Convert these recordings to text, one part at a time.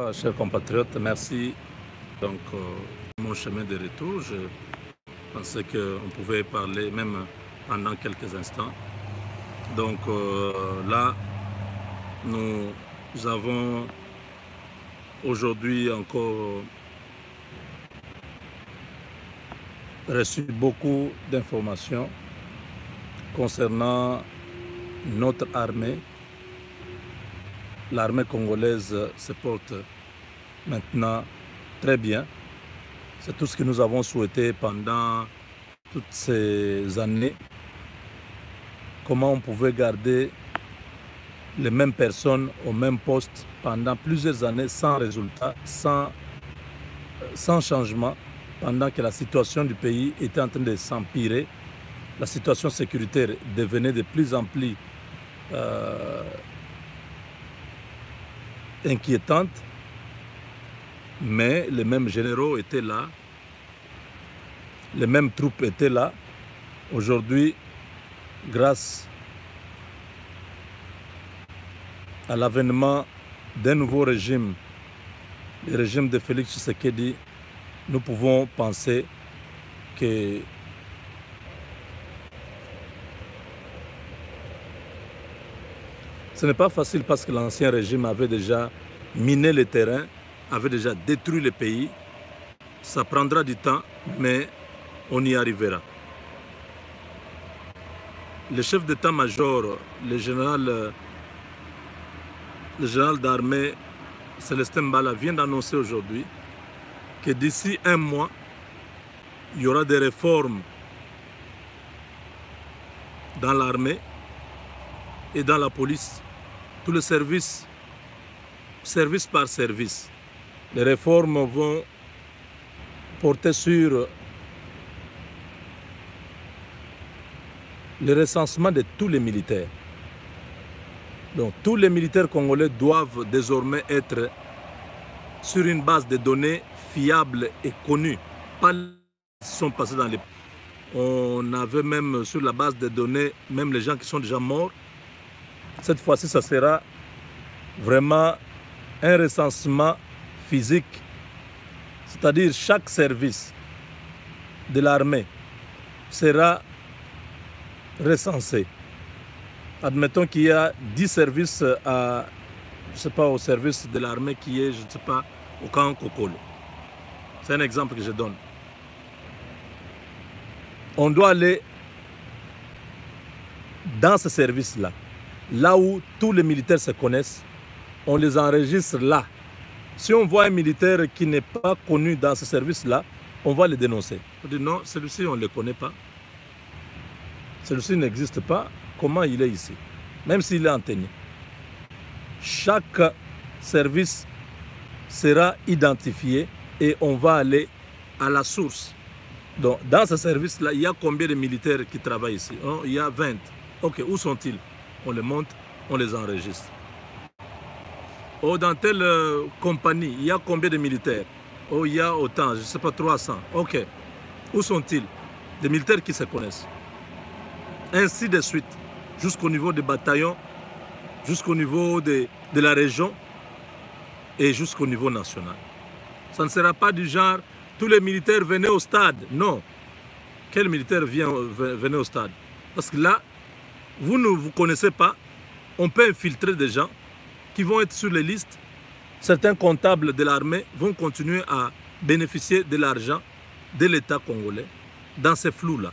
Bonsoir, chers compatriotes. Merci. Donc, mon chemin de retour, je pensais qu'on pouvait parler même pendant quelques instants. Donc, là, nous avons aujourd'hui encore reçu beaucoup d'informations concernant notre armée. L'armée congolaise se porte maintenant très bien. C'est tout ce que nous avons souhaité pendant toutes ces années. Comment on pouvait garder les mêmes personnes au même poste pendant plusieurs années sans résultat, sans changement, pendant que la situation du pays était en train de s'empirer. La situation sécuritaire devenait de plus en plus inquiétante, mais les mêmes généraux étaient là, les mêmes troupes étaient là. Aujourd'hui, grâce à l'avènement d'un nouveau régime, le régime de Félix Tshisekedi, nous pouvons penser que ce n'est pas facile parce que l'ancien régime avait déjà miné le terrain, avait déjà détruit le pays. Ça prendra du temps, mais on y arrivera. Le chef d'état-major, le général d'armée Célestin Mbala vient d'annoncer aujourd'hui que d'ici un mois, il y aura des réformes dans l'armée et dans la police. Tous les services, service par service. Les réformes vont porter sur le recensement de tous les militaires. Donc tous les militaires congolais doivent désormais être sur une base de données fiable et connue. Pas les qui sont passés dans les... On avait même sur la base de données, même les gens qui sont déjà morts. Cette fois-ci, ça sera vraiment un recensement physique. C'est-à-dire chaque service de l'armée sera recensé. Admettons qu'il y a 10 services à, je sais pas, au service de l'armée qui est, je ne sais pas, au camp Kokolo. C'est un exemple que je donne. On doit aller dans ce service-là, là où tous les militaires se connaissent, on les enregistre là. Si on voit un militaire qui n'est pas connu dans ce service-là, on va le dénoncer. On dit non, celui-ci, on ne le connaît pas. Celui-ci n'existe pas. Comment il est ici? Même s'il est en tenue. Chaque service sera identifié et on va aller à la source. Donc, dans ce service-là, il y a combien de militaires qui travaillent ici? Oh, il y a 20. Ok, où sont-ils? On les monte, on les enregistre. Oh, dans telle compagnie, il y a combien de militaires? Oh, il y a autant, je ne sais pas, 300. Ok, où sont-ils? Des militaires qui se connaissent. Ainsi de suite, jusqu'au niveau des bataillons, jusqu'au niveau de la région et jusqu'au niveau national. Ça ne sera pas du genre, tous les militaires venaient au stade. Non. Quel militaire venait au stade? Parce que là, vous ne vous connaissez pas, on peut infiltrer des gens qui vont être sur les listes. Certains comptables de l'armée vont continuer à bénéficier de l'argent de l'État congolais dans ces flous-là.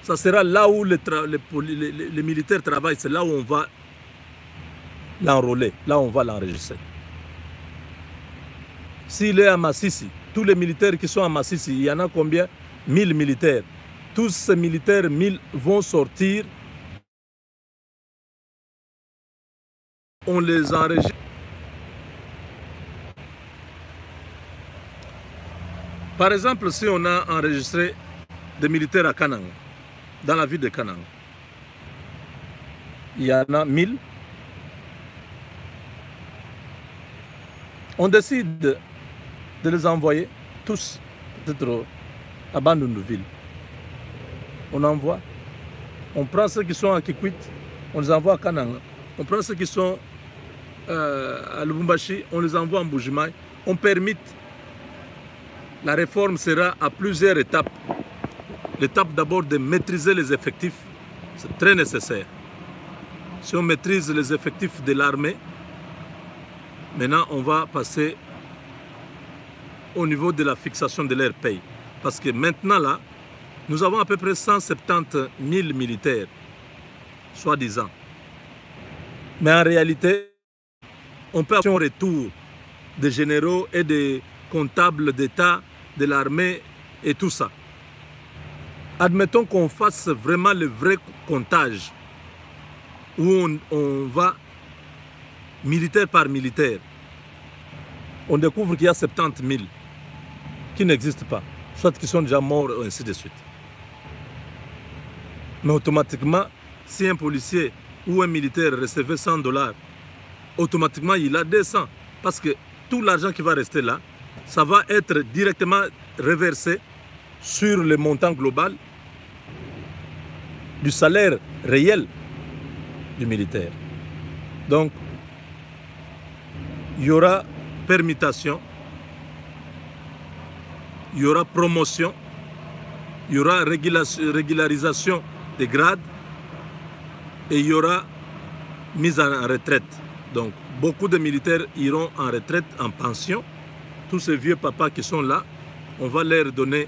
Ça sera là où les militaires travaillent, c'est là où on va l'enrôler, là où on va l'enregistrer. S'il est à Massissi, tous les militaires qui sont à Massissi, il y en a combien? 1000 militaires. Tous ces militaires, 1000 vont sortir. On les enregistre. Par exemple, si on a enregistré des militaires à Kananga, dans la ville de Kananga, il y en a 1000. On décide de les envoyer tous, peut-être à Bandundu-Ville. On envoie. On prend ceux qui sont à Kikwit, on les envoie à Kananga. On prend ceux qui sont à Lubumbashi, on les envoie en Bujimaï, on permit. La réforme sera à plusieurs étapes. L'étape d'abord de maîtriser les effectifs, c'est très nécessaire. Si on maîtrise les effectifs de l'armée, maintenant on va passer au niveau de la fixation de leur paye. Parce que maintenant là, nous avons à peu près 170 000 militaires, soi-disant. Mais en réalité, on peut avoir un retour des généraux et des comptables d'État, de l'armée et tout ça. Admettons qu'on fasse vraiment le vrai comptage, où on va militaire par militaire. On découvre qu'il y a 70 000 qui n'existent pas, soit qui sont déjà morts, et ainsi de suite. Mais automatiquement, si un policier ou un militaire recevait $100, automatiquement il a 200. Parce que tout l'argent qui va rester là, ça va être directement reversé sur le montant global du salaire réel du militaire. Donc, il y aura permutation, il y aura promotion, il y aura régularisation des grades et il y aura mise en retraite. Donc, beaucoup de militaires iront en retraite, en pension. Tous ces vieux papas qui sont là, on va leur donner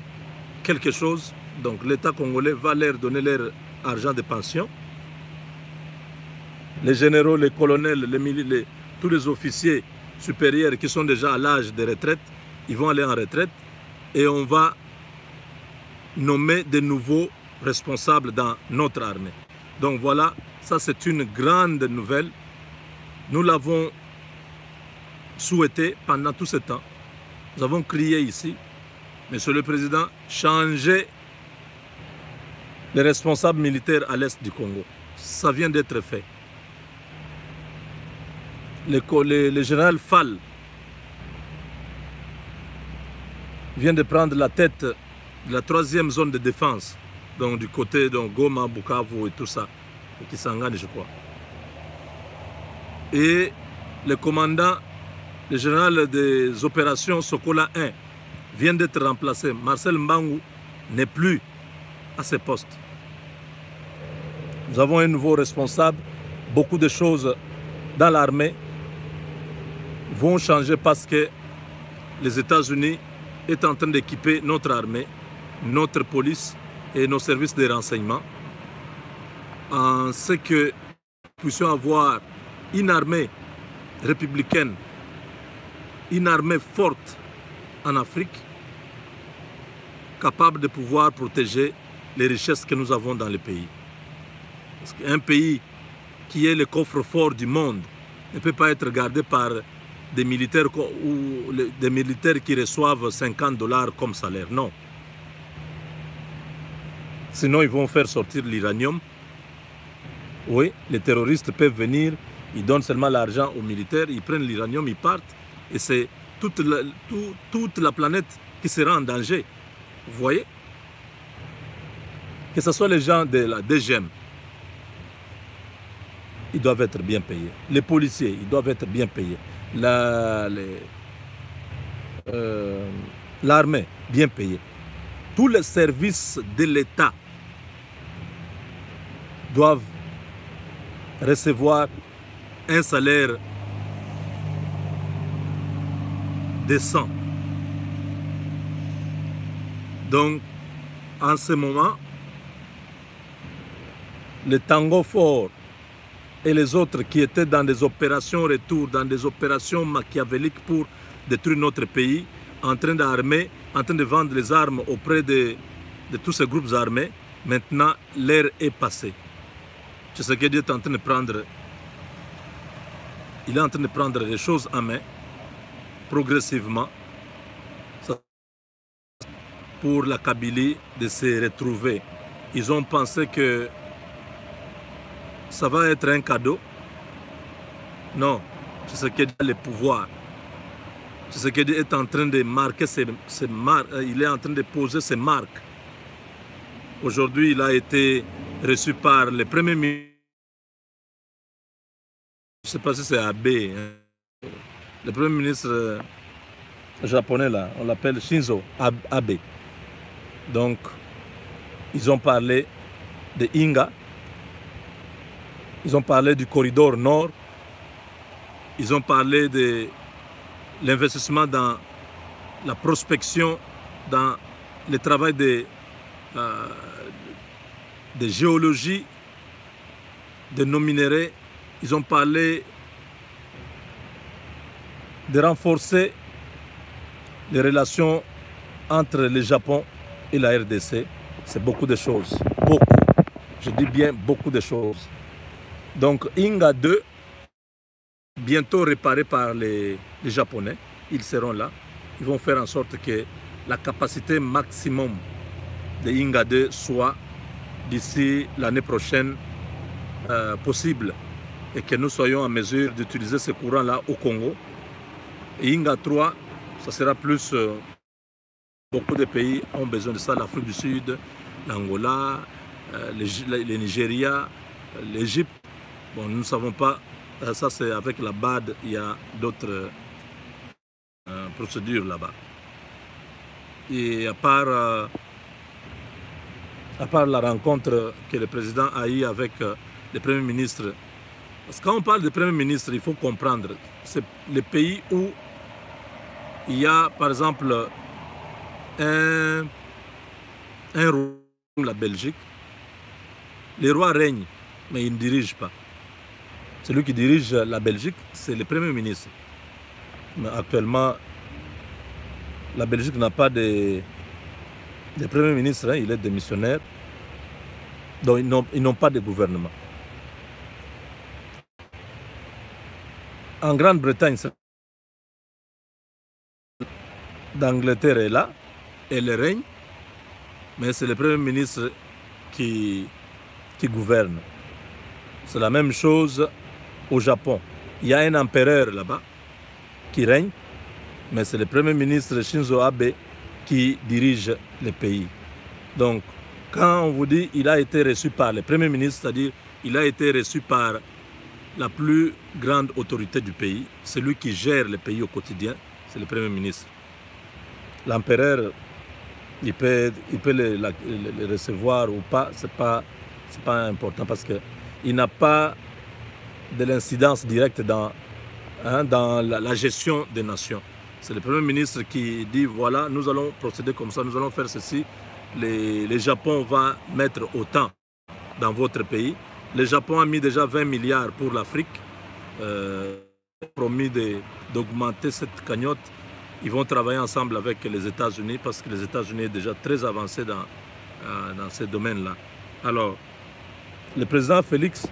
quelque chose. Donc, l'État congolais va leur donner leur argent de pension. Les généraux, les colonels, tous les officiers supérieurs qui sont déjà à l'âge de retraite, ils vont aller en retraite et on va nommer de nouveaux responsables dans notre armée. Donc voilà, ça c'est une grande nouvelle. Nous l'avons souhaité pendant tout ce temps. Nous avons crié ici, Monsieur le Président, changez les responsables militaires à l'est du Congo. Ça vient d'être fait. Le général Fall vient de prendre la tête de la 3e zone de défense, donc du côté de Goma, Bukavu et tout ça, et Kisangani, je crois. Et le commandant, le général des opérations Sokola 1, vient d'être remplacé. Marcel Mbangu n'est plus à ce poste. Nous avons un nouveau responsable. Beaucoup de choses dans l'armée vont changer parce que les États-Unis sont en train d'équiper notre armée, notre police et nos services de renseignement en ce que nous puissions avoir une armée républicaine, une armée forte en Afrique, capable de pouvoir protéger les richesses que nous avons dans le pays. Parce qu'un pays qui est le coffre-fort du monde ne peut pas être gardé par des militaires ou des militaires qui reçoivent $50 comme salaire. Non. Sinon, ils vont faire sortir l'uranium. Oui, les terroristes peuvent venir, ils donnent seulement l'argent aux militaires, ils prennent l'uranium, ils partent. Et c'est toute la planète qui sera en danger. Vous voyez? Que ce soit les gens de la DGM, ils doivent être bien payés. Les policiers, ils doivent être bien payés. L'armée, bien payée. Tous les services de l'État doivent recevoir un salaire décent. Donc, en ce moment, le Tango Fort et les autres qui étaient dans des opérations retour, dans des opérations machiavéliques pour détruire notre pays, en train d'armer, en train de vendre les armes auprès de tous ces groupes armés, maintenant l'ère est passée. Tshisekedi est en train de prendre, il est en train de prendre les choses en main, progressivement, pour la Kabylie de se retrouver. Ils ont pensé que ça va être un cadeau. Non, Tshisekedi a le pouvoir. Tshisekedi est en train de marquer ses marques, il est en train de poser ses marques. Aujourd'hui, il a été reçu par le premier ministre je ne sais pas si c'est Abe, hein. Le premier ministre japonais, là, on l'appelle Shinzo Abe. Donc, ils ont parlé de Inga, ils ont parlé du corridor nord, ils ont parlé de l'investissement dans la prospection, dans le travail de géologie, de nos minéraux. Ils ont parlé de renforcer les relations entre le Japon et la RDC. C'est beaucoup de choses, beaucoup. Je dis bien beaucoup de choses. Donc Inga 2, bientôt réparé par les Japonais, ils seront là. Ils vont faire en sorte que la capacité maximum de Inga 2 soit d'ici l'année prochaine possible et que nous soyons en mesure d'utiliser ce courant-là au Congo. Et Inga 3, ça sera plus... beaucoup de pays ont besoin de ça, l'Afrique du Sud, l'Angola, le Nigeria, l'Égypte. Bon, nous ne savons pas, ça c'est avec la BAD, il y a d'autres procédures là-bas. Et à part la rencontre que le président a eue avec le Premier ministre, parce que quand on parle de Premier ministre, il faut comprendre, c'est les pays où il y a par exemple un roi comme la Belgique. Les rois règnent, mais ils ne dirigent pas. Celui qui dirige la Belgique, c'est le Premier ministre. Mais actuellement, la Belgique n'a pas de Premier ministre, hein, il est démissionnaire. Donc ils n'ont pas de gouvernement. En Grande-Bretagne, d'Angleterre est là, elle règne, mais c'est le Premier ministre qui gouverne. C'est la même chose au Japon. Il y a un empereur là-bas qui règne, mais c'est le Premier ministre Shinzo Abe qui dirige le pays. Donc, quand on vous dit qu'il a été reçu par le Premier ministre, c'est-à-dire il a été reçu par la plus grande autorité du pays, celui qui gère le pays au quotidien, c'est le Premier ministre. L'empereur, il peut le recevoir ou pas, c'est pas important parce qu'il n'a pas de l'incidence directe dans la gestion des nations. C'est le Premier ministre qui dit voilà, nous allons procéder comme ça, nous allons faire ceci. Le Japon va mettre autant dans votre pays. Le Japon a mis déjà 20 milliards pour l'Afrique, promis d'augmenter cette cagnotte. Ils vont travailler ensemble avec les États-Unis parce que les États-Unis sont déjà très avancés dans ces domaines-là. Alors, le président Félix,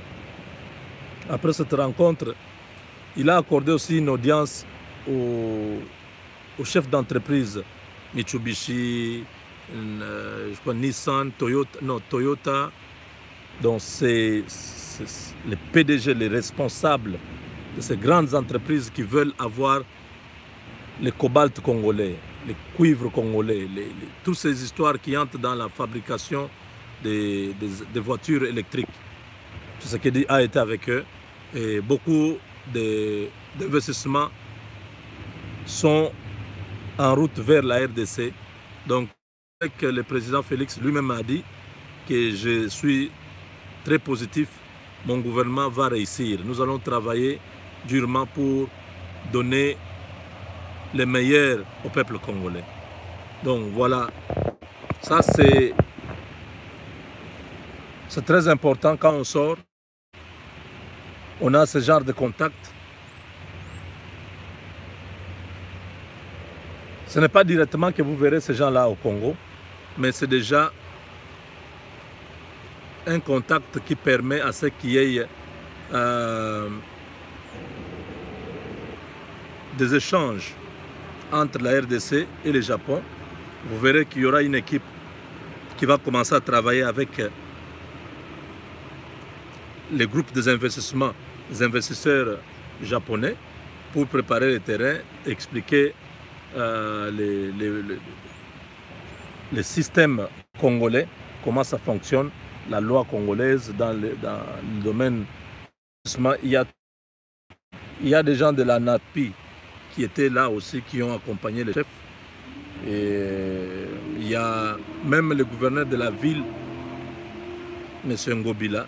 après cette rencontre, il a accordé aussi une audience aux chefs d'entreprise Mitsubishi, je crois Nissan, Toyota. Donc c'est les PDG, les responsables de ces grandes entreprises qui veulent avoir les cobalt congolais, les cuivres congolais, toutes ces histoires qui entrent dans la fabrication des voitures électriques. Tout ce qui a été avec eux. Et beaucoup d'investissements sont en route vers la RDC. Donc, le président Félix lui-même a dit que je suis très positif, mon gouvernement va réussir. Nous allons travailler durement pour donner le meilleur au peuple congolais. Donc voilà, ça c'est très important quand on sort. On a ce genre de contact. Ce n'est pas directement que vous verrez ces gens-là au Congo, mais c'est déjà un contact qui permet à ce qu'il y ait des échanges entre la RDC et le Japon. Vous verrez qu'il y aura une équipe qui va commencer à travailler avec les groupes des investissements, les investisseurs japonais pour préparer le terrain, expliquer les systèmes congolais, comment ça fonctionne, la loi congolaise dans le domaine. Il y a Il y a des gens de la NAPI qui étaient là aussi, qui ont accompagné les chefs. Et il y a même le gouverneur de la ville, M. Ngobila,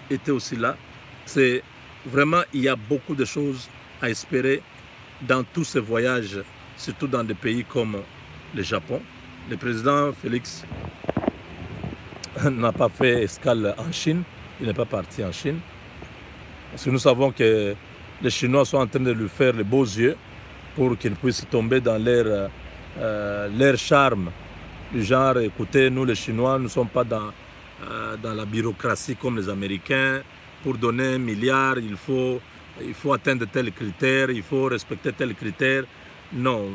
était aussi là. C'est vraiment, il y a beaucoup de choses à espérer dans tous ces voyages, surtout dans des pays comme le Japon. Le président Félix n'a pas fait escale en Chine, il n'est pas parti en Chine. Parce que nous savons que les Chinois sont en train de lui faire les beaux yeux pour qu'ils puissent tomber dans leur charme. Du genre, écoutez, nous les Chinois, nous ne sommes pas dans la bureaucratie comme les Américains. Pour donner 1 milliard, il faut atteindre tel critère, il faut respecter tel critère. Non,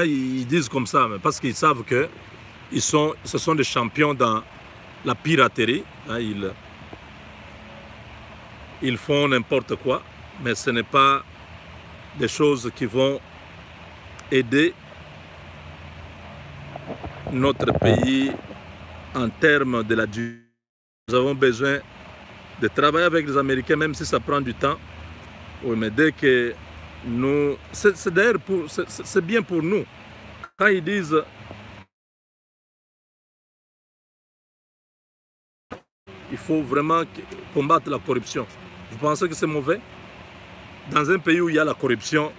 ils disent comme ça, mais parce qu'ils savent que ce sont des champions dans la piraterie. Ils font n'importe quoi, mais ce n'est pas des choses qui vont aider notre pays en termes de la durée. Nous avons besoin de travailler avec les Américains, même si ça prend du temps. Oui, mais dès que nous... C'est bien pour nous. Quand ils disent... Il faut vraiment combattre la corruption. Vous pensez que c'est mauvais? Dans un pays où il y a la corruption,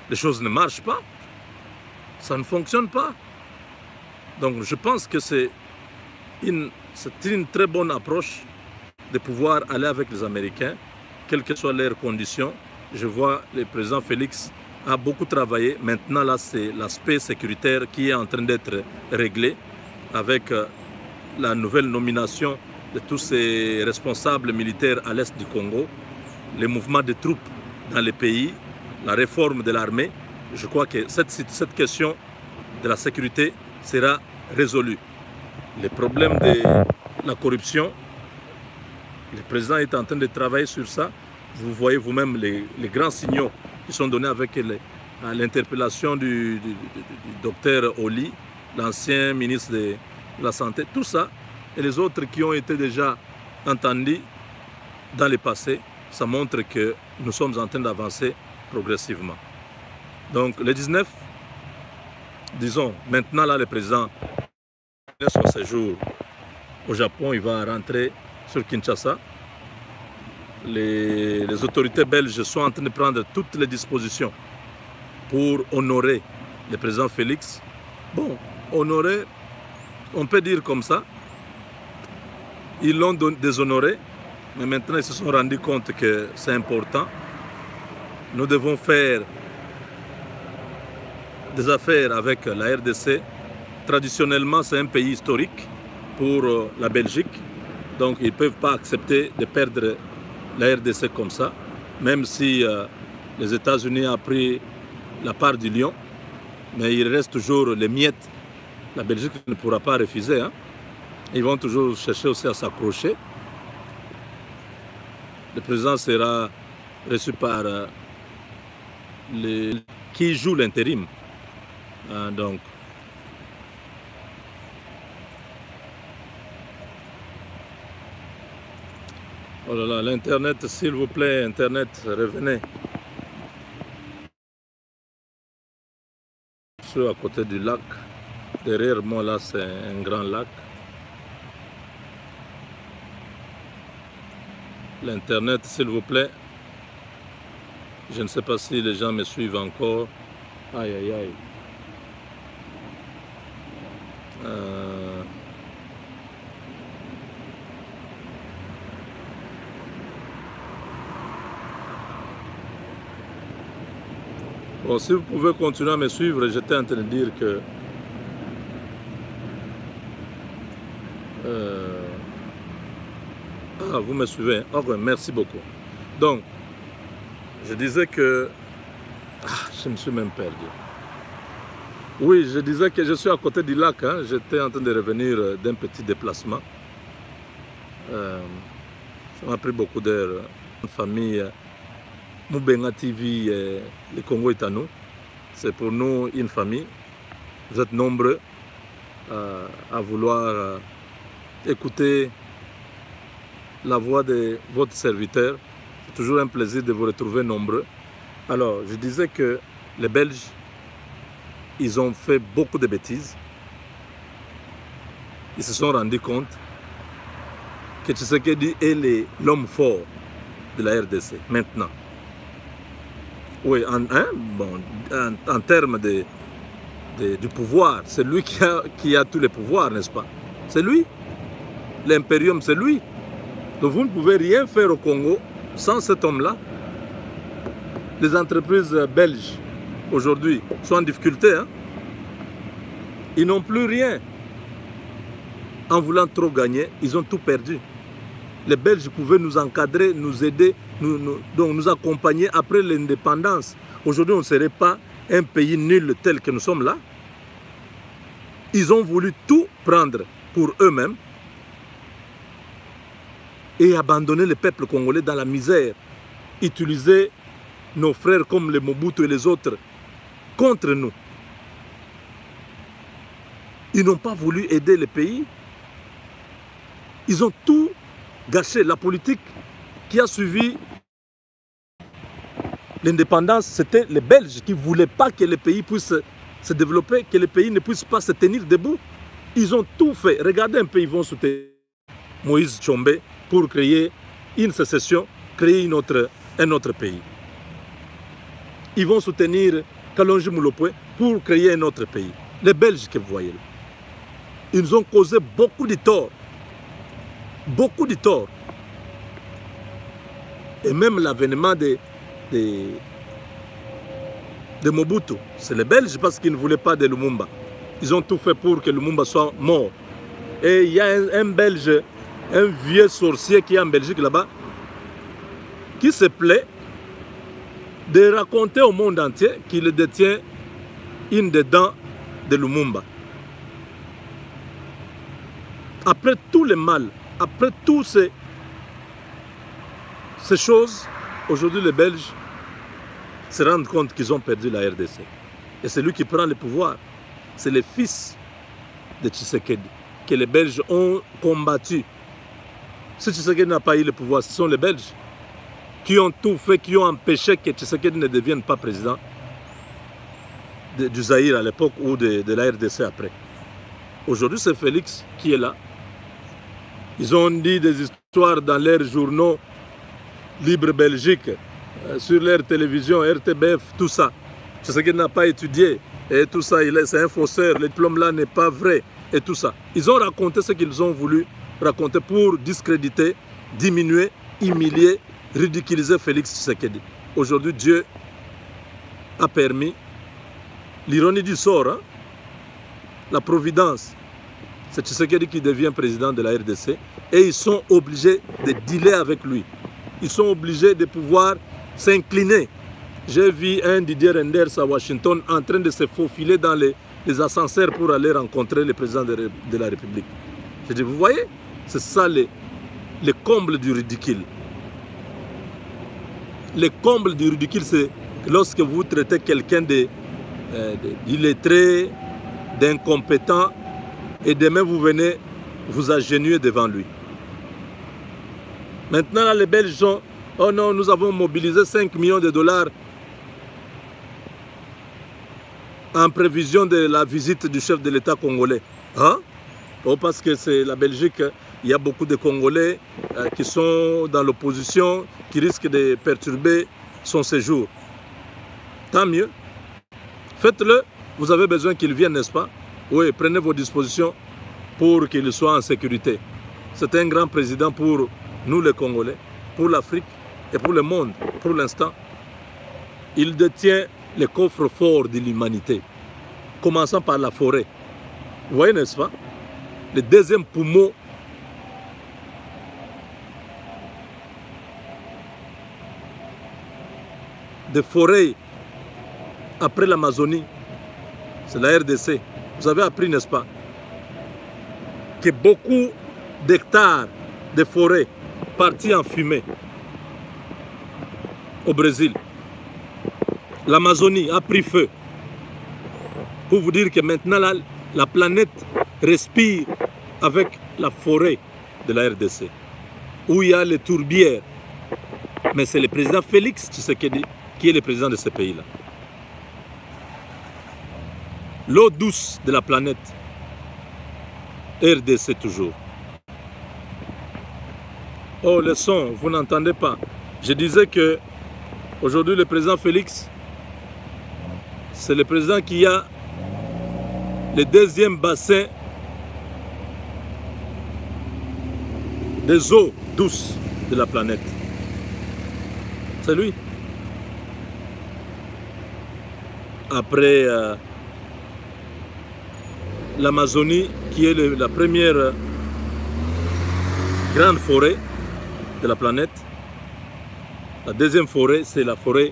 les choses ne marchent pas. Ça ne fonctionne pas. Donc je pense que c'est une très bonne approche de pouvoir aller avec les Américains, quelles que soient leurs conditions. Je vois le président Félix a beaucoup travaillé. Maintenant, là, c'est l'aspect sécuritaire qui est en train d'être réglé avec la nouvelle nomination de tous ces responsables militaires à l'est du Congo, les mouvements de troupes dans les pays, la réforme de l'armée. Je crois que cette question de la sécurité sera résolue. Les problèmes de la corruption, le président est en train de travailler sur ça. Vous voyez vous-même les grands signaux qui sont donnés avec l'interpellation du docteur Oli, l'ancien ministre de la Santé, tout ça, et les autres qui ont été déjà entendus dans le passé, ça montre que nous sommes en train d'avancer progressivement. Donc le 19, disons, maintenant là le président, son séjour au Japon, il va rentrer sur Kinshasa. Les autorités belges sont en train de prendre toutes les dispositions pour honorer le président Félix. Bon, honorer, on peut dire comme ça. Ils l'ont déshonoré, mais maintenant ils se sont rendus compte que c'est important. Nous devons faire des affaires avec la RDC. Traditionnellement, c'est un pays historique pour la Belgique. Donc, ils ne peuvent pas accepter de perdre la RDC comme ça, même si les États-Unis ont pris la part du lion. Mais il reste toujours les miettes. La Belgique ne pourra pas refuser. Hein. Ils vont toujours chercher aussi à s'accrocher. Le président sera reçu par qui joue l'intérim. Donc, oh là là, l'Internet, s'il vous plaît, Internet, revenez. Je suis à côté du lac. Derrière moi, là, c'est un grand lac. L'Internet, s'il vous plaît. Je ne sais pas si les gens me suivent encore. Aïe, aïe, aïe. Bon, si vous pouvez continuer à me suivre, j'étais en train de dire que vous me suivez. Hein? Oh, merci beaucoup. Donc, je disais que... je me suis même perdu. Oui, je disais que je suis à côté du lac. Hein? J'étais en train de revenir d'un petit déplacement. Ça m'a pris beaucoup d'heures. Une famille, Moubenga TV, le Congo est à nous. C'est pour nous une famille. Vous êtes nombreux à vouloir écouter la voix de votre serviteur. C'est toujours un plaisir de vous retrouver nombreux. Alors, je disais que les Belges, ils ont fait beaucoup de bêtises. Ils se sont rendus compte que Tshisekedi est l'homme fort de la RDC, maintenant. Oui, en termes du pouvoir, c'est lui qui a tous les pouvoirs, n'est-ce pas? C'est lui. L'impérium, c'est lui. Donc vous ne pouvez rien faire au Congo sans cet homme-là. Les entreprises belges, aujourd'hui, sont en difficulté. Hein? Ils n'ont plus rien. En voulant trop gagner, ils ont tout perdu. Les Belges pouvaient nous encadrer, nous aider, donc nous accompagner après l'indépendance. Aujourd'hui, on ne serait pas un pays nul tel que nous sommes là. Ils ont voulu tout prendre pour eux-mêmes et abandonner le peuple congolais dans la misère. Utiliser nos frères comme les Mobutu et les autres contre nous. Ils n'ont pas voulu aider le pays. Ils ont tout gâché. La politique qui a suivi l'indépendance, c'était les Belges qui ne voulaient pas que le pays puisse se développer, que le pays ne puisse pas se tenir debout. Ils ont tout fait. Regardez un peu, ils vont soutenir Moïse Tshombe pour créer une sécession, créer un autre pays. Ils vont soutenir Kalonji Moulopoué pour créer un autre pays. Les Belges que vous voyez là. Ils nous ont causé beaucoup de torts. Beaucoup de torts. Et même l'avènement de Mobutu, c'est les Belges parce qu'ils ne voulaient pas de Lumumba. Ils ont tout fait pour que Lumumba soit mort. Et il y a un Belge, un vieux sorcier qui est en Belgique là-bas, qui se plaît de raconter au monde entier qu'il détient une des dents de Lumumba. Après tout le mal, après toutes ces choses, aujourd'hui les Belges se rendent compte qu'ils ont perdu la RDC. Et c'est lui qui prend le pouvoir. C'est le fils de Tshisekedi que les Belges ont combattu. Si Tshisekedi n'a pas eu le pouvoir, ce sont les Belges qui ont tout fait, qui ont empêché que Tshisekedi ne devienne pas président du Zaïre à l'époque ou de la RDC après. Aujourd'hui, c'est Félix qui est là. Ils ont dit des histoires dans leurs journaux Libre Belgique, sur leur télévision, RTBF, tout ça. Tshisekedi n'a pas étudié et tout ça, c'est un faussaire, le diplôme là n'est pas vrai et tout ça. Ils ont raconté ce qu'ils ont voulu raconter pour discréditer, diminuer, humilier, ridiculiser Félix Tshisekedi. Aujourd'hui, Dieu a permis l'ironie du sort, hein? La providence. C'est Tshisekedi qui devient président de la RDC et ils sont obligés de dealer avec lui. Ils sont obligés de pouvoir s'incliner. J'ai vu un Didier Reynders à Washington en train de se faufiler dans les ascenseurs pour aller rencontrer le président de la République. Je dis, vous voyez, c'est ça le comble du ridicule. Le comble du ridicule, c'est lorsque vous traitez quelqu'un d'illettré, d'incompétent, et demain vous venez vous agenouiller devant lui. Maintenant, là, les Belges sont, oh non, nous avons mobilisé 5 millions de dollars en prévision de la visite du chef de l'État congolais. Hein? Oh, parce que c'est la Belgique, il y a beaucoup de Congolais qui sont dans l'opposition, qui risquent de perturber son séjour. Tant mieux. Faites-le. Vous avez besoin qu'il vienne, n'est-ce pas? Oui, prenez vos dispositions pour qu'il soit en sécurité. C'est un grand président pour nous les Congolais, pour l'Afrique et pour le monde, pour l'instant. Il détient le coffre-fort de l'humanité, commençant par la forêt. Vous voyez, n'est-ce pas? Le deuxième poumon de forêt après l'Amazonie, c'est la RDC. Vous avez appris, n'est-ce pas, que beaucoup d'hectares de forêt partis en fumée au Brésil. L'Amazonie a pris feu. Pour vous dire que maintenant, la planète respire avec la forêt de la RDC, où il y a les tourbières. Mais c'est le président Félix Tshisekedi qui est le président de ce pays-là. L'eau douce de la planète, RDC toujours. Oh, le son, vous n'entendez pas. Je disais que aujourd'hui, le président Félix, c'est le président qui a le deuxième bassin des eaux douces de la planète. C'est lui. Après l'Amazonie, qui est la première grande forêt de la planète. La deuxième forêt, c'est la forêt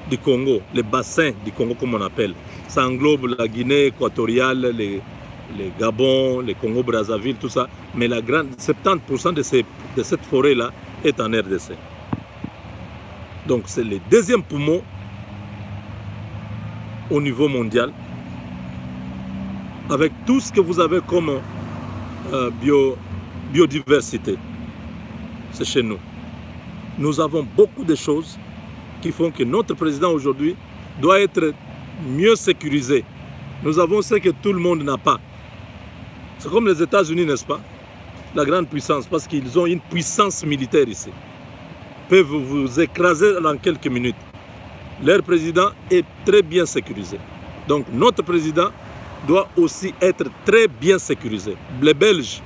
du Congo, le bassin du Congo comme on appelle. Ça englobe la Guinée équatoriale, les Gabon, le Congo-Brazzaville, tout ça. Mais la grande, 70% de cette forêt-là est en RDC. Donc c'est le deuxième poumon au niveau mondial, avec tout ce que vous avez comme biodiversité. C'est chez nous. Nous avons beaucoup de choses qui font que notre président aujourd'hui doit être mieux sécurisé. Nous avons ce que tout le monde n'a pas. C'est comme les États-Unis, n'est-ce pas? La grande puissance, parce qu'ils ont une puissance militaire ici. Ils peuvent vous écraser dans quelques minutes. Leur président est très bien sécurisé. Donc notre président doit aussi être très bien sécurisé. Les Belges,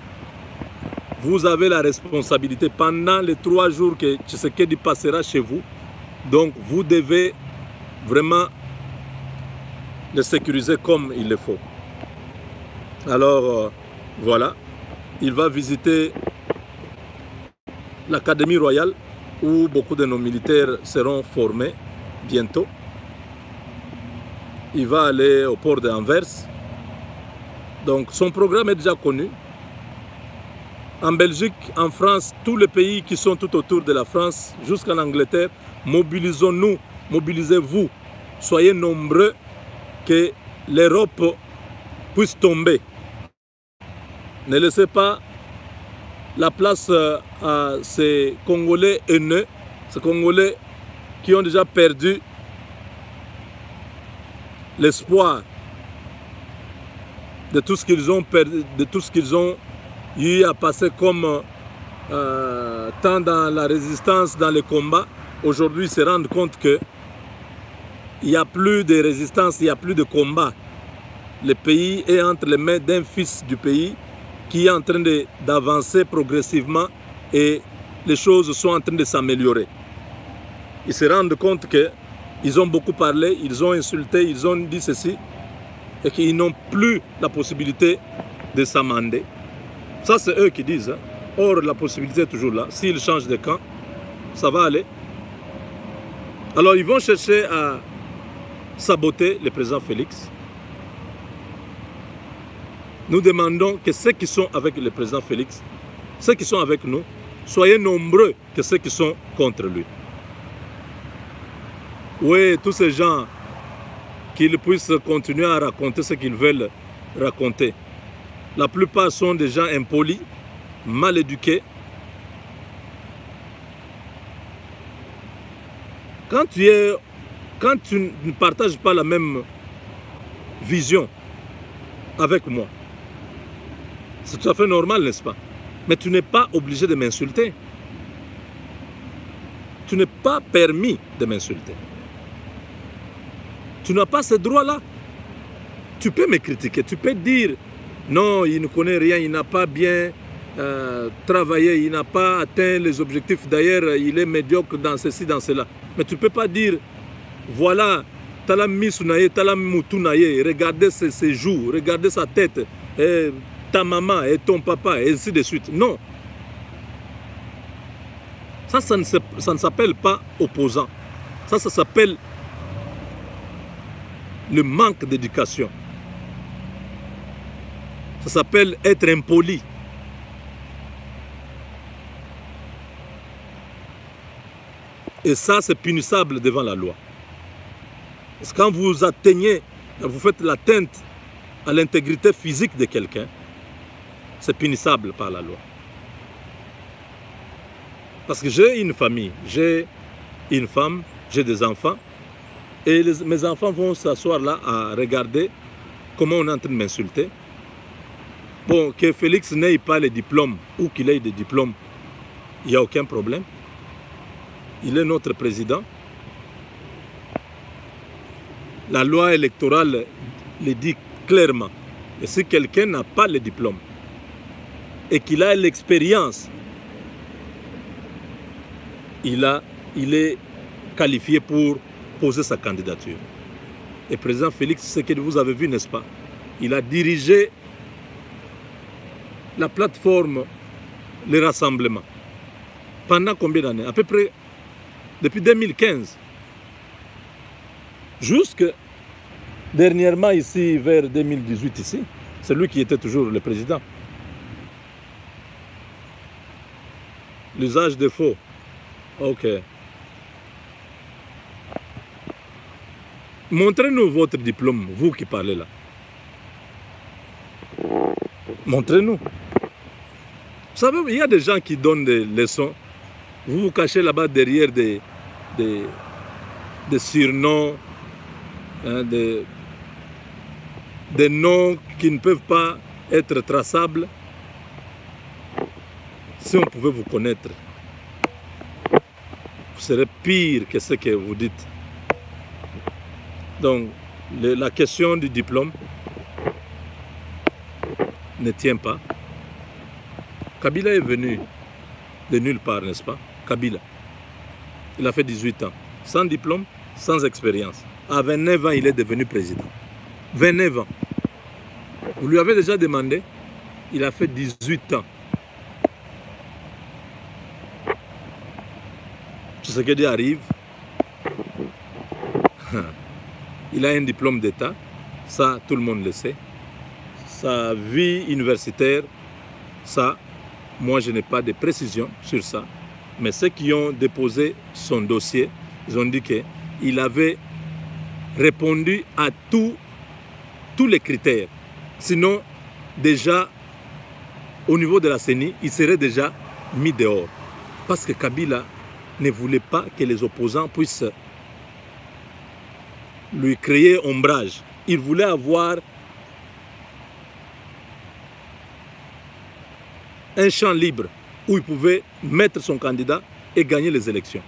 vous avez la responsabilité pendant les 3 jours que Tshisekedi passera chez vous. Donc vous devez vraiment le sécuriser comme il le faut. Alors voilà, il va visiter l'Académie royale où beaucoup de nos militaires seront formés bientôt. Il va aller au port d'Anvers. Donc son programme est déjà connu. En Belgique, en France, tous les pays qui sont tout autour de la France, jusqu'en Angleterre, mobilisons-nous, mobilisez-vous. Soyez nombreux que l'Europe puisse tomber. Ne laissez pas la place à ces Congolais haineux, ces Congolais qui ont déjà perdu l'espoir de tout ce qu'ils ont perdu, de tout ce qu'ils ont eu à passer comme tant dans la résistance, dans les combats. Aujourd'hui, ils se rendent compte qu'il n'y a plus de résistance, il n'y a plus de combat. Le pays est entre les mains d'un fils du pays qui est en train d'avancer progressivement et les choses sont en train de s'améliorer. Ils se rendent compte qu'ils ont beaucoup parlé, ils ont insulté, ils ont dit ceci et qu'ils n'ont plus la possibilité de s'amender. Ça, c'est eux qui disent. Hein. Or, la possibilité est toujours là. S'ils changent de camp, ça va aller. Alors, ils vont chercher à saboter le président Félix. Nous demandons que ceux qui sont avec le président Félix, ceux qui sont avec nous, soyez nombreux que ceux qui sont contre lui. Oui, tous ces gens, qu'ils puissent continuer à raconter ce qu'ils veulent raconter. La plupart sont des gens impolis, mal éduqués. Quand tu ne partages pas la même vision avec moi, c'est tout à fait normal, n'est-ce pas? Mais tu n'es pas obligé de m'insulter. Tu n'es pas permis de m'insulter. Tu n'as pas ce droit-là. Tu peux me critiquer, tu peux dire non, il ne connaît rien, il n'a pas bien travaillé, il n'a pas atteint les objectifs. D'ailleurs, il est médiocre dans ceci, dans cela. Mais tu ne peux pas dire voilà, Talam Misunaye, Talam Moutunaye, regardez ses joues, regardez sa tête, et ta maman et ton papa, et ainsi de suite. Non. Ça ne s'appelle pas opposant. Ça s'appelle le manque d'éducation. Ça s'appelle être impoli. Et ça, c'est punissable devant la loi. Parce que quand vous atteignez, vous faites l'atteinte à l'intégrité physique de quelqu'un, c'est punissable par la loi. Parce que j'ai une famille, j'ai une femme, j'ai des enfants, et mes enfants vont s'asseoir là à regarder comment on est en train de m'insulter. Bon, que Félix n'ait pas les diplômes ou qu'il ait des diplômes, il n'y a aucun problème. Il est notre président. La loi électorale le dit clairement. Et si quelqu'un n'a pas le diplôme et qu'il a l'expérience, il est qualifié pour poser sa candidature. Et le président Félix, c'est ce que vous avez vu, n'est-ce pas? Il a dirigé la plateforme, le rassemblement. Pendant combien d'années? À peu près depuis 2015. Jusque dernièrement ici, vers 2018 ici, c'est lui qui était toujours le président. L'usage de faux. Ok. Montrez-nous votre diplôme, vous qui parlez là. Montrez-nous. Vous savez, il y a des gens qui donnent des leçons. Vous vous cachez là-bas derrière des surnoms, hein, des noms qui ne peuvent pas être traçables. Si on pouvait vous connaître, vous serez pire que ce que vous dites. Donc, la question du diplôme ne tient pas. Kabila est venu de nulle part, n'est-ce pas? Kabila. Il a fait 18 ans, sans diplôme, sans expérience. À 29 ans, il est devenu président. 29 ans. Vous lui avez déjà demandé, il a fait 18 ans. Tshisekedi arrive. Il a un diplôme d'État, ça tout le monde le sait. Sa vie universitaire, ça, moi je n'ai pas de précision sur ça. Mais ceux qui ont déposé son dossier, ils ont dit qu'il avait répondu à tous les critères. Sinon, déjà, au niveau de la CENI, il serait déjà mis dehors. Parce que Kabila ne voulait pas que les opposants puissent lui créer ombrage. Il voulait avoir un champ libre où il pouvait mettre son candidat et gagner les élections.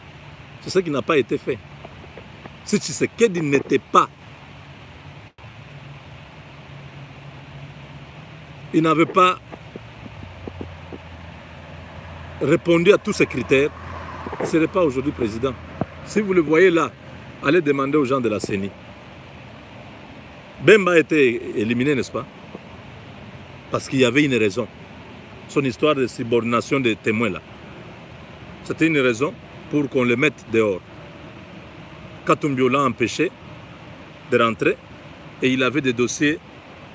C'est ce qui n'a pas été fait. Si Tshisekedi n'était pas, il n'avait pas répondu à tous ces critères, il ne serait pas aujourd'hui président. Si vous le voyez là, allez demander aux gens de la CENI. Bemba a été éliminé, n'est-ce pas? Parce qu'il y avait une raison. Son histoire de subordination des témoins là. C'était une raison pour qu'on le mette dehors. Katumbi l'a empêché de rentrer et il avait des dossiers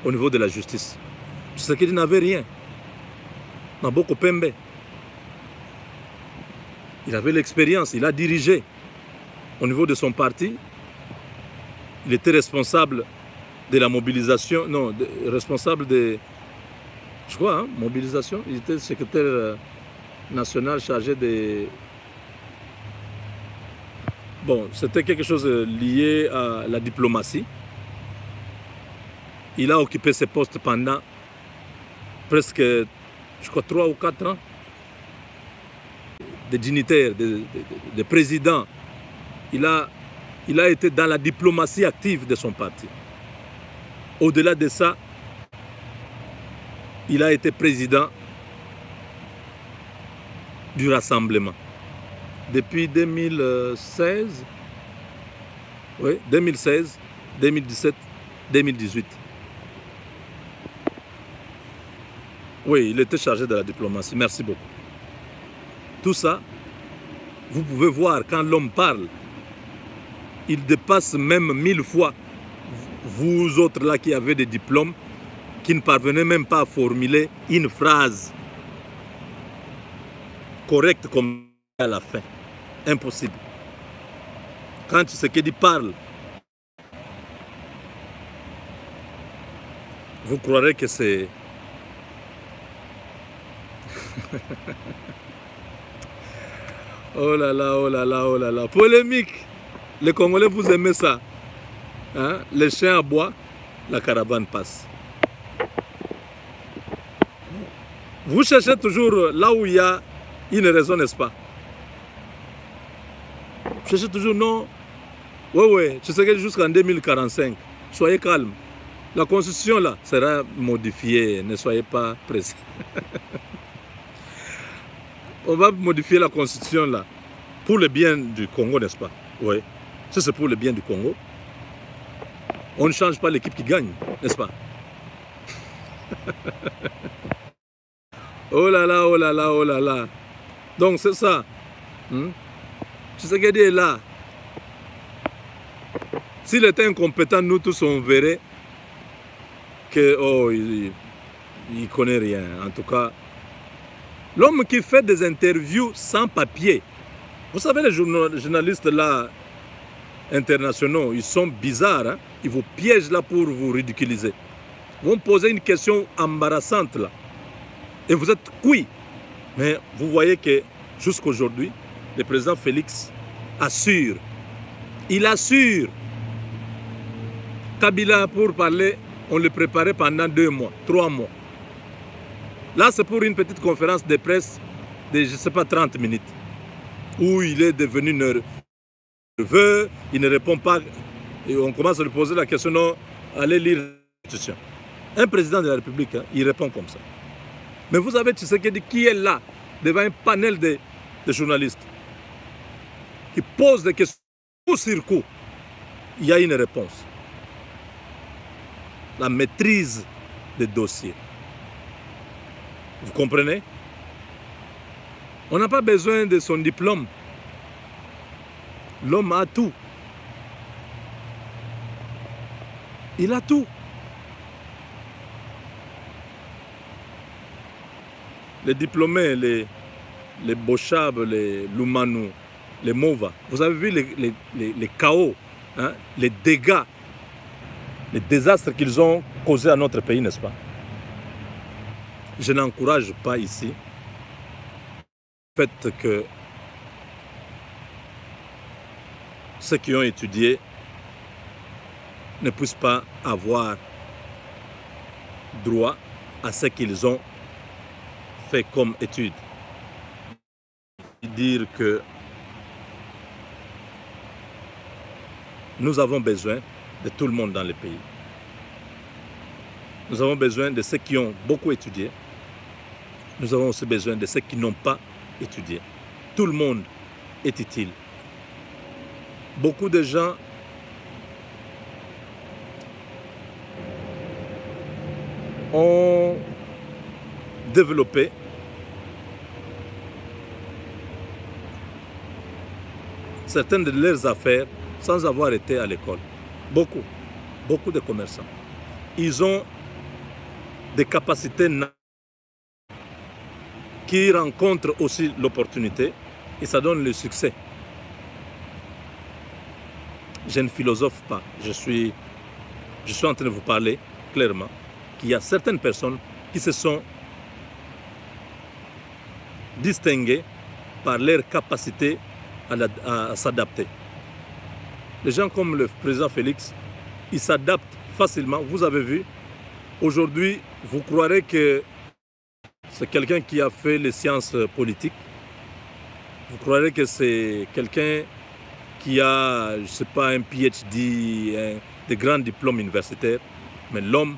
au niveau de la justice. C'est qu'il n'avait rien. Maboko Pembe. Il avait l'expérience, il a dirigé au niveau de son parti. Il était responsable de la mobilisation, non, responsable de, je crois, hein, mobilisation. Il était secrétaire national chargé de... Bon, c'était quelque chose lié à la diplomatie. Il a occupé ce poste pendant presque, je crois, 3 ou 4 ans. De dignitaire, de président. Il a été dans la diplomatie active de son parti. Au-delà de ça, il a été président du Rassemblement. Depuis 2016, oui, 2016, 2017, 2018. Oui, il était chargé de la diplomatie. Merci beaucoup. Tout ça, vous pouvez voir quand l'homme parle, il dépasse même 1000 fois vous autres là qui avez des diplômes, qui ne parvenez même pas à formuler une phrase correcte comme à la fin. Impossible. Quand Tshisekedi parle, vous croirez que c'est... Oh là là, oh là là, oh là là. Polémique. Les Congolais, vous aimez ça. Hein? Les chiens aboient, la caravane passe. Vous cherchez toujours là où il y a une raison, n'est-ce pas? Vous cherchez toujours, non? Oui, je sais que jusqu'en 2045, soyez calme. La constitution là sera modifiée, ne soyez pas pressés. On va modifier la constitution là pour le bien du Congo, n'est-ce pas? Oui. Ça c'est pour le bien du Congo. On ne change pas l'équipe qui gagne, n'est-ce pas? Oh là là, oh là là, oh là là. Donc c'est ça. Tshisekedi est là. S'il était incompétent, nous tous on verrait que oh, il ne connaît rien. En tout cas, l'homme qui fait des interviews sans papier. Vous savez, les journalistes là, internationaux, ils sont bizarres. Hein? Ils vous piègent là pour vous ridiculiser. Ils vont poser une question embarrassante là. Et vous êtes cuit. Mais vous voyez que jusqu'aujourd'hui, le président Félix assure. Il assure. Kabila, pour parler, on le préparait pendant 2 mois, 3 mois. Là, c'est pour une petite conférence de presse de, je ne sais pas, 30 minutes. Où il est devenu nerveux, il ne répond pas. Et on commence à lui poser la question, non, allez lire la Constitution. Un président de la République, hein, il répond comme ça. Mais vous avez Tshisekedi qui est là, devant un panel de journalistes. Il pose des questions coup sur coup. Il y a une réponse. La maîtrise des dossiers. Vous comprenez? On n'a pas besoin de son diplôme. L'homme a tout. Il a tout. Les diplômés, les Bochab, les Lumanu, les Mova, vous avez vu les chaos, hein, les dégâts, les désastres qu'ils ont causés à notre pays, n'est-ce pas? Je n'encourage pas ici le fait que ceux qui ont étudié ne puissent pas avoir droit à ce qu'ils ont fait comme étude. Dire que nous avons besoin de tout le monde dans le pays. Nous avons besoin de ceux qui ont beaucoup étudié. Nous avons aussi besoin de ceux qui n'ont pas étudié. Tout le monde est utile. Beaucoup de gens ont développé certaines de leurs affaires sans avoir été à l'école. Beaucoup de commerçants. Ils ont des capacités qui rencontrent aussi l'opportunité et ça donne le succès. Je ne philosophe pas. Je suis en train de vous parler clairement qu'il y a certaines personnes qui se sont distinguées par leur capacité à s'adapter. Les gens comme le président Félix, ils s'adaptent facilement. Vous avez vu, aujourd'hui, vous croirez que c'est quelqu'un qui a fait les sciences politiques. Vous croirez que c'est quelqu'un qui a, je ne sais pas, un PhD, des grands diplômes universitaires. Mais l'homme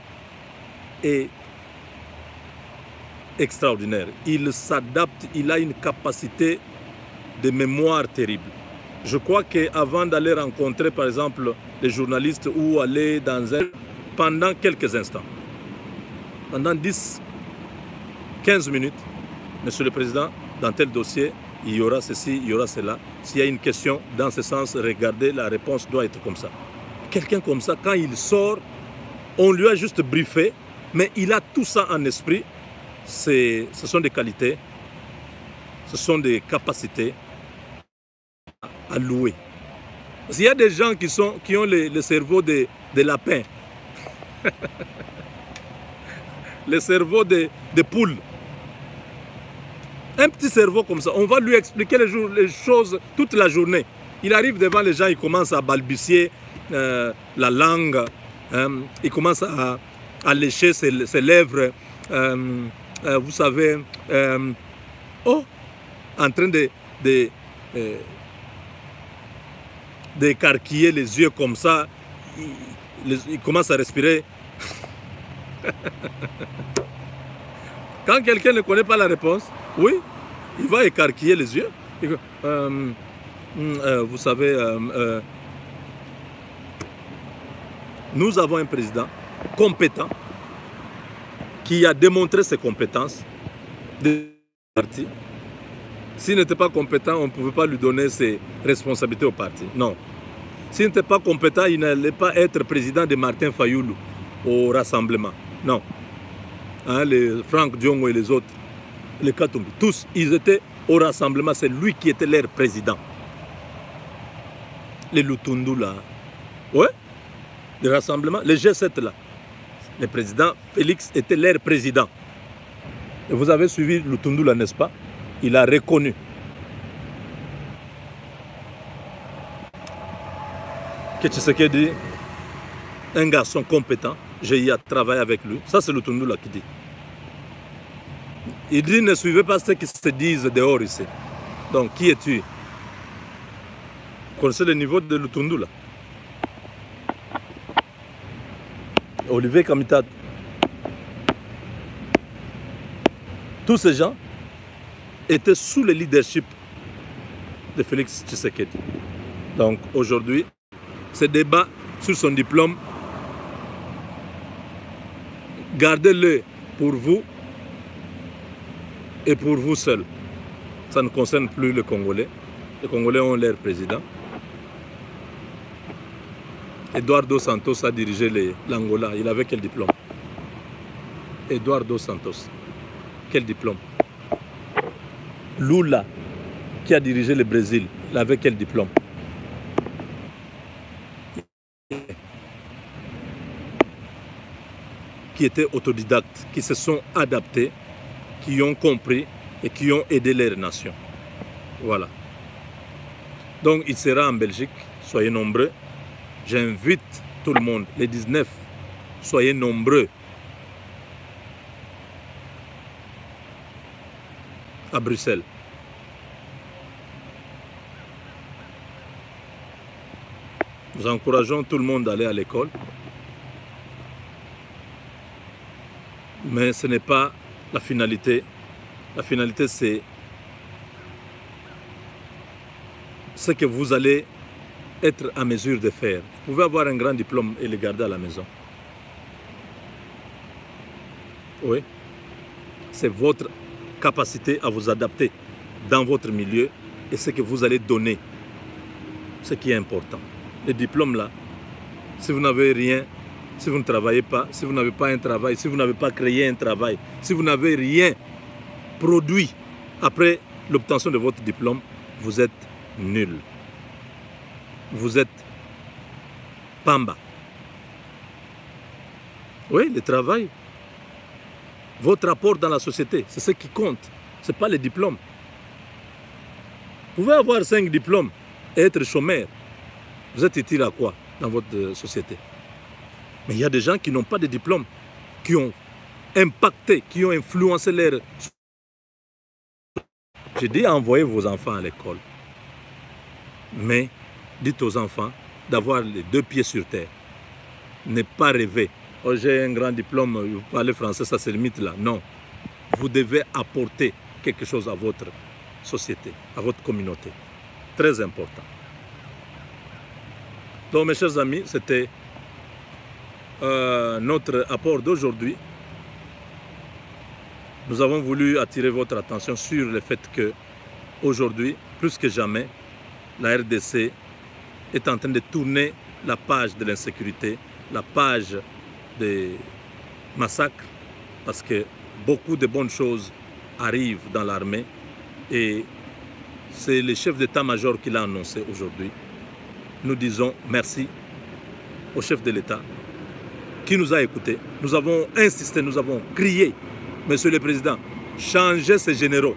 est extraordinaire. Il s'adapte, il a une capacité de mémoire terrible. Je crois qu'avant d'aller rencontrer, par exemple, les journalistes ou aller dans un... pendant quelques instants, pendant 10, 15 minutes, Monsieur le Président, dans tel dossier, il y aura ceci, il y aura cela. S'il y a une question dans ce sens, regardez, la réponse doit être comme ça. Quelqu'un comme ça, quand il sort, on lui a juste briefé, mais il a tout ça en esprit. Ce sont des qualités, ce sont des capacités à louer. Parce qu'il y a des gens qui ont le cerveau de lapin, le cerveau de poule. Un petit cerveau comme ça, on va lui expliquer les choses toute la journée. Il arrive devant les gens, il commence à balbutier la langue, il commence à lécher ses lèvres, vous savez, en train d'écarquiller les yeux comme ça, il commence à respirer. Quand quelqu'un ne connaît pas la réponse, oui, il va écarquiller les yeux. Vous savez, nous avons un président compétent qui a démontré ses compétences de parti. S'il n'était pas compétent, on ne pouvait pas lui donner ses responsabilités au parti. Non. S'il n'était pas compétent, il n'allait pas être président de Martin Fayoulou au rassemblement. Non. Hein, les Franck Diongo et les autres, les Katumbi, tous, ils étaient au rassemblement. C'est lui qui était leur président. Les Lutundu là, ouais, les rassemblements, les G7 là, le président Félix était leur président. Et vous avez suivi Lutundu là, n'est-ce pas? Il a reconnu. Que Tshisekedi, un garçon compétent, j'ai eu à travailler avec lui. Ça, c'est Lutundu là qui dit. Il dit, ne suivez pas ceux qui se disent dehors ici. Donc, qui es-tu? Vous connaissez le niveau de Lutundu là? Olivier Kamitad. Tous ces gens étaient sous le leadership de Félix Tshisekedi. Donc, aujourd'hui, ce débat sur son diplôme, gardez-le pour vous et pour vous seul. Ça ne concerne plus les Congolais. Les Congolais ont leur président. Eduardo Santos a dirigé l'Angola. Il avait quel diplôme? Eduardo Santos. Quel diplôme? Lula, qui a dirigé le Brésil, il avait quel diplôme? Qui étaient autodidactes, qui se sont adaptés, qui ont compris et qui ont aidé leur nation. Voilà. Donc il sera en Belgique, soyez nombreux. J'invite tout le monde, les 19, soyez nombreux à Bruxelles. Nous encourageons tout le monde à aller à l'école. Mais ce n'est pas la finalité. La finalité, c'est ce que vous allez être en mesure de faire. Vous pouvez avoir un grand diplôme et le garder à la maison. Oui. C'est votre capacité à vous adapter dans votre milieu et ce que vous allez donner. Ce qui est important. Les diplômes là, si vous n'avez rien, si vous ne travaillez pas, si vous n'avez pas un travail, si vous n'avez pas créé un travail, si vous n'avez rien produit après l'obtention de votre diplôme, vous êtes nul. Vous êtes pamba. Oui, le travail. Votre apport dans la société, c'est ce qui compte. Ce n'est pas les diplômes. Vous pouvez avoir 5 diplômes et être chômeur. Vous êtes utile à quoi dans votre société? Mais il y a des gens qui n'ont pas de diplôme, qui ont impacté, qui ont influencé leur... J'ai dit envoyez vos enfants à l'école. Mais dites aux enfants d'avoir les 2 pieds sur terre. Ne pas rêver. Oh, j'ai un grand diplôme, vous parlez français, ça c'est le mythe là. Non. Vous devez apporter quelque chose à votre société, à votre communauté. Très important. Donc mes chers amis, c'était notre apport d'aujourd'hui. Nous avons voulu attirer votre attention sur le fait que aujourd'hui, plus que jamais, la RDC est en train de tourner la page de l'insécurité, la page des massacres, parce que beaucoup de bonnes choses arrivent dans l'armée et c'est le chef d'état-major qui l'a annoncé aujourd'hui. Nous disons merci au chef de l'État qui nous a écoutés. Nous avons insisté, nous avons crié, Monsieur le Président, changez ces généraux,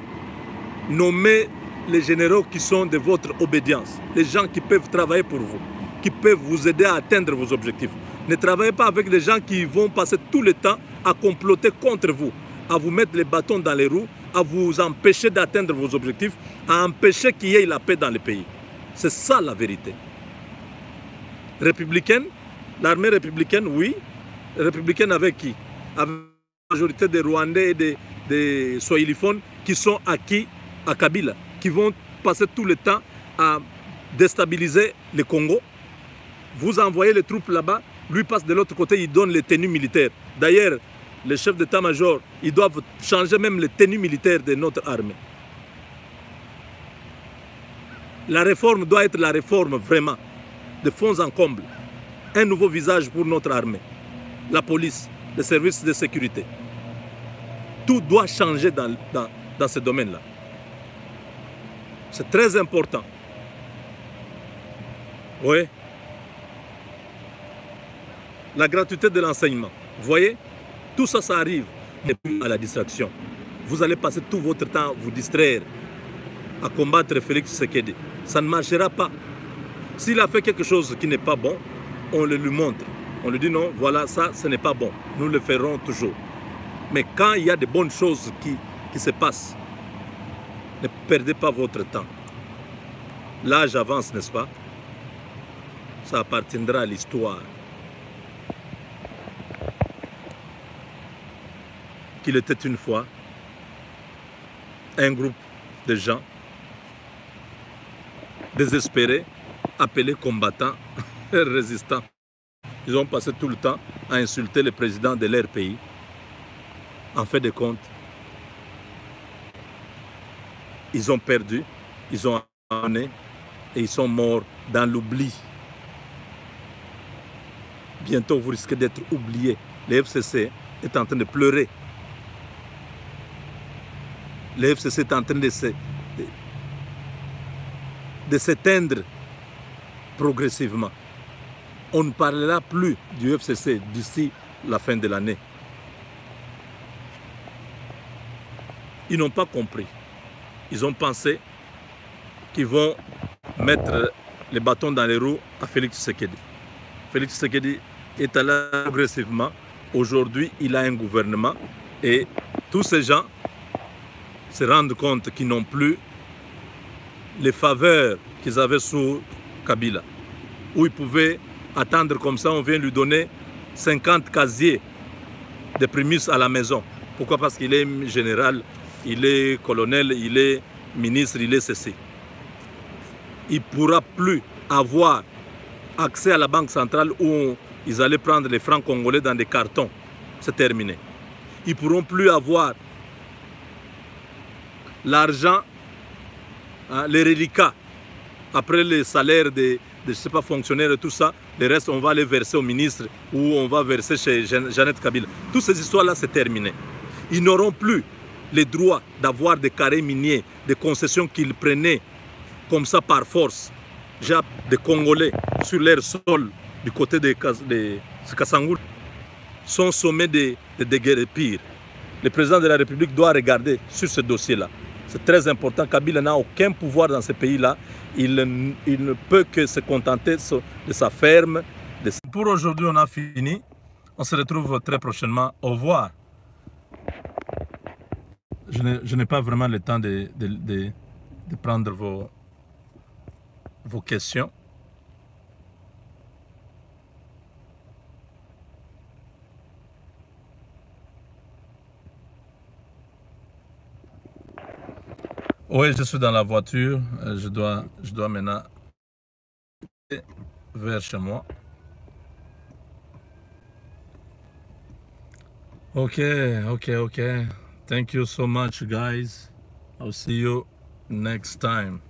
nommez les généraux qui sont de votre obédience, les gens qui peuvent travailler pour vous, qui peuvent vous aider à atteindre vos objectifs. Ne travaillez pas avec des gens qui vont passer tout le temps à comploter contre vous, à vous mettre les bâtons dans les roues, à vous empêcher d'atteindre vos objectifs, à empêcher qu'il y ait la paix dans le pays. C'est ça la vérité. Républicaine, l'armée républicaine, oui. Républicaine avec qui? Avec la majorité des Rwandais et des Swahiliphones qui sont acquis à Kabila, qui vont passer tout le temps à déstabiliser le Congo. Vous envoyez les troupes là-bas, lui passe de l'autre côté, il donne les tenues militaires. D'ailleurs, les chefs d'état-major, ils doivent changer même les tenues militaires de notre armée. La réforme doit être la réforme vraiment, de fond en comble. Un nouveau visage pour notre armée. La police, les services de sécurité. Tout doit changer dans ce domaine-là. C'est très important. Oui. La gratuité de l'enseignement. Vous voyez, tout ça, ça arrive. Et puis à la distraction. Vous allez passer tout votre temps à vous distraire, à combattre Félix Tshisekedi. Ça ne marchera pas. S'il a fait quelque chose qui n'est pas bon, on le lui montre. On lui dit non, voilà, ça, ce n'est pas bon. Nous le ferons toujours. Mais quand il y a de bonnes choses qui se passent, ne perdez pas votre temps. L'âge avance, n'est-ce pas? Ça appartiendra à l'histoire. Qu'il était une fois un groupe de gens désespérés, appelés combattants, résistants. Ils ont passé tout le temps à insulter le président de leur pays. En fait de compte, ils ont perdu, ils ont abandonné et ils sont morts dans l'oubli. Bientôt, vous risquez d'être oubliés. Le FCC est en train de pleurer. Le FCC est en train de s'éteindre progressivement. On ne parlera plus du FCC d'ici la fin de l'année. Ils n'ont pas compris. Ils ont pensé qu'ils vont mettre les bâtons dans les roues à Félix Tshisekedi. Félix Tshisekedi est allé progressivement. Aujourd'hui, il a un gouvernement et tous ces gens se rendent compte qu'ils n'ont plus les faveurs qu'ils avaient sous Kabila, où ils pouvaient attendre comme ça, on vient lui donner 50 casiers de prémices à la maison. Pourquoi? Parce qu'il est général, il est colonel, il est ministre, il est ceci. Il ne pourra plus avoir accès à la banque centrale où ils allaient prendre les francs congolais dans des cartons. C'est terminé. Ils ne pourront plus avoir l'argent, hein, les reliquats, après les salaires des je ne sais pas, fonctionnaires et tout ça, le reste on va les verser au ministre ou on va verser chez Jeannette Kabila. Toutes ces histoires-là, c'est terminé. Ils n'auront plus les droits d'avoir des carrés miniers, des concessions qu'ils prenaient comme ça par force. J'ai des Congolais sur leur sol du côté de Kassangou sont sommés de déguerpir. Le président de la République doit regarder sur ce dossier-là. C'est très important. Kabila n'a aucun pouvoir dans ce pays-là. Il ne peut que se contenter de sa ferme. Pour aujourd'hui, on a fini. On se retrouve très prochainement. Au revoir. Je n'ai pas vraiment le temps de prendre vos questions. Oui, je suis dans la voiture. Je dois maintenant vers chez moi. Okay. Thank you so much, guys. I'll see you next time.